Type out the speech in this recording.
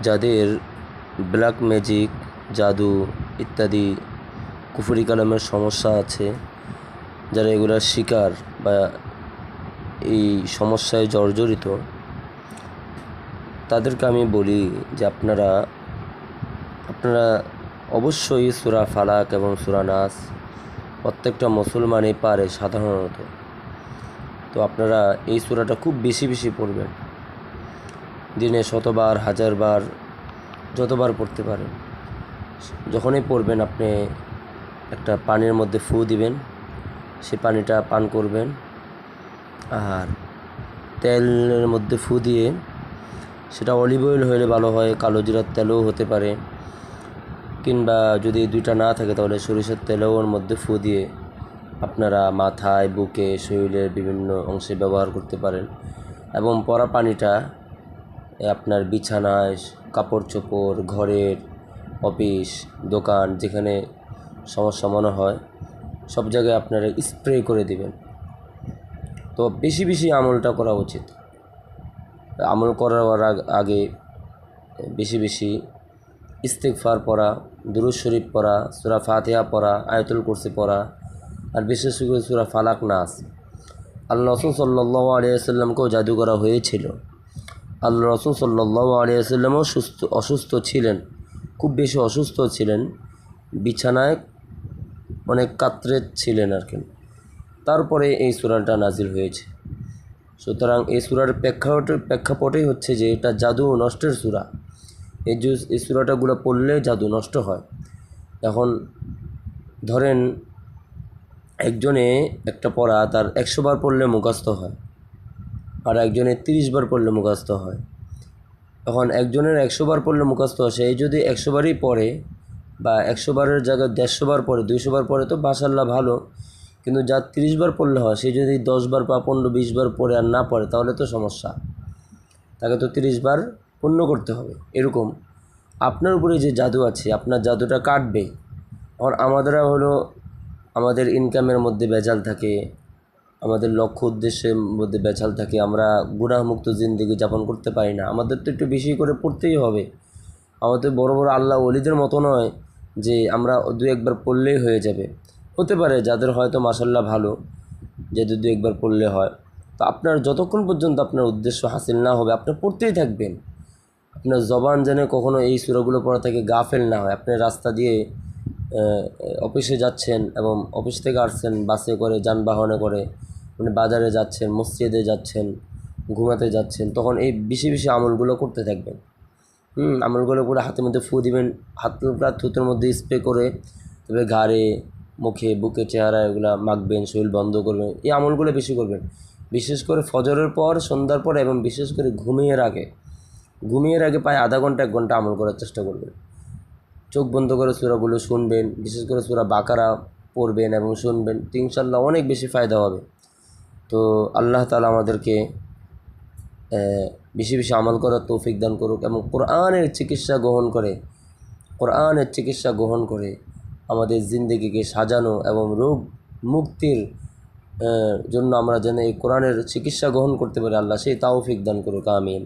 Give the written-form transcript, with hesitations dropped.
যাদের black magic, জাদু ইত্যাদি কুফরি কালামের সমস্যা আছে, যারা এগুলার শিকার বা এই সমস্যায় জর্জরিত, তাদেরকে আমি বলি যে আপনারা অবশ্যই সূরা ফালাক এবং সূরা নাস প্রত্যেকটা মুসলমানই পারে সাধারণত। তো আপনারা এই সূরাটা খুব বেশি বেশি পড়বেন, দিনে 100বার 1000বার যতবার পড়তে পারেন। যখনই পড়বেন আপনি একটা পানির মধ্যে ফু দিবেন, সে পানিটা পান করবেন, আর তেলের মধ্যে ফু দিয়ে, সেটা অলিভ অয়েল হলে ভালো হয়, কালো জিরার তেলও হতে পারে, কিংবা যদি দুইটা না থাকে তাহলে সরিষার তেলও ওর মধ্যে ফু দিয়ে আপনারা মাথায়, বুকে, শরীরের বিভিন্ন অংশে ব্যবহার করতে পারেন। এবং পরা পানিটা আপনার বিছানায়, কাপড় চোপড়, ঘরের, অফিস, দোকান, যেখানে সমস্যা মনে হয় সব জায়গায় আপনারা স্প্রে করে দিবেন। তো বেশি বেশি আমলটা করা উচিত। আমল করার আগে বেশি বেশি ইস্তিগফার পড়া, দুরূদ শরীফ পড়া, সূরা ফাতিহা পড়া, আয়াতুল কুরসি পড়া, আর বিশেষ করে সূরা ফালাক, নাস। আল্লাহ রাসূল সাল্লাল্লাহু আলাইহি ওয়াসাল্লামকেও জাদু করা হয়েছিল। আল্লাহ রাসূল সাল্লাল্লাহু আলাইহি ওয়াসাল্লামও অসুস্থ ছিলেন, খুব বেশি অসুস্থ ছিলেন, বিছানায় অনেক কাতরে ছিলেন আর কি। তারপরে এই সূরাটা নাজিল হয়েছে। সুতরাং এই সূরার প্রেক্ষাপটেই হচ্ছে যে এটা জাদু নষ্টের সূরা। এই সূরাটাগুলো পড়লে জাদু নষ্ট হয়। এখন ধরেন একজনে একটা পড়া তার 100 বার পড়লে মুখস্থ হয়, আর একজনের 30 বার পড়লে মুখস্থ হয়। এখন একজনের 100 বার পড়লে মুখস্থ হয়, সেই যদি 100 বারই পড়ে, বা 100 বারের জায়গায় 150 বার পড়ে, 200 বার পড়ে, তো মাশাআল্লাহ ভালো। কিন্তু যার 30 বার পড়লে হয়, সে যদি 10 বার বা 15-20 বার পড়ে আর না পড়ে, তাহলে তো সমস্যা। তাকে তো 30 বার পূর্ণ করতে হবে। এরকম আপনার উপরে যে জাদু আছে, আপনার জাদুটা কাটবে। আর আমাদের ইনকামের মধ্যে ভেজাল থাকে, আমাদের লক্ষ্য উদ্দেশ্যের মধ্যে ভেজাল থাকে, আমরা গুনাহমুক্ত জিন্দেগি যাপন করতে পারি না। আমাদের তো একটু বেশি করে পড়তেই হবে। আমাদের বড় বড় আল্লাহ ওলিদের মতো নয় যে আমরা 2-1 বার পড়লেই হয়ে যাবে। হতে পারে যাদের হয়তো মাশাআল্লাহ ভালো, যে 2-1 বার পড়লে হয়। তো আপনার যতক্ষণ পর্যন্ত আপনার উদ্দেশ্য হাসিল না হবে, আপনি পড়তেই থাকবেন। আপনার জবান যেন কখনো এই সূরাগুলো পড়া থেকে গাফেল না হয়। আপনি রাস্তা দিয়ে অফিসে যাচ্ছেন এবং অফিস থেকে আসছেন বাসে করে, যানবাহনে করে, মানে বাজারে যাচ্ছেন, মসজিদে যাচ্ছেন, ঘুমাতে যাচ্ছেন, তখন এই বেশি বেশি আমলগুলো করতে থাকবেন। আমলগুলো করে হাতের মধ্যে ফু দিবেন, হাত থুতের মধ্যে স্প্রে করে, তবে ঘাড়ে, মুখে, বুকে, চেহারা এগুলো মাখবেন, শরীর বন্ধ করবেন। এই আমলগুলো বেশি করবেন, বিশেষ করে ফজরের পর, সন্ধ্যার পর, এবং বিশেষ করে ঘুমিয়ে আগে প্রায় আধা ঘন্টা 1 ঘন্টা আমল করার চেষ্টা করবেন। চোখ বন্ধ করে সূরাগুলো শুনবেন, বিশেষ করে সূরা বাকারা পড়বেন এবং শুনবেন, তো ইনশাআল্লাহ অনেক বেশি ফায়দা হবে। তো আল্লাহ তাআলা আমাদেরকে বেশি বেশি আমল করার তৌফিক দান করুক, এবং কোরআনের চিকিৎসা গ্রহণ করে আমাদের জিন্দেগিকে সাজানো এবং রোগ মুক্তির জন্য আমরা যেন এই কোরআনের চিকিৎসা গ্রহণ করতে পারি, আল্লাহ সেই তৌফিক দান করুক। আমিন।